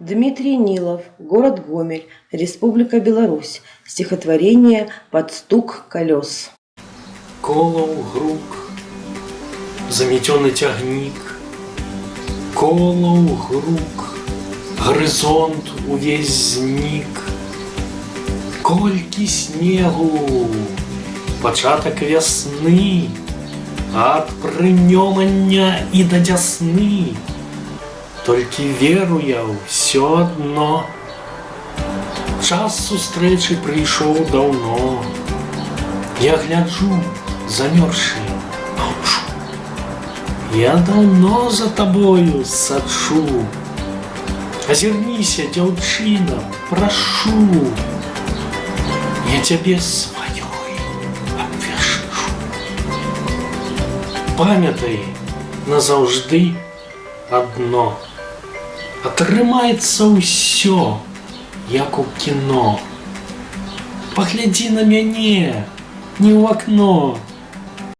Дмитрий Нилов, город Гомель, Республика Беларусь. Стихотворение «Под стук колес». Колаў грук, заметёны цягнік, колаў грук, горызонт увесь знік. Колькі снегу, пачатак вясны, ад прынёмання і да дзясны. Толькі веру я ўсё адно, час сустрэчы прыйшоў даўно. Я гляджу, замёрзшы, маўчу. Я даўно за табою сачу. Азірніся, дзяўчына, прашу. Я цябе сваёй абвяшчу. Памятай назаўжды адно. Атрымаецца ўсё, як у кіно. Паглядзі на мяне, не ў акно.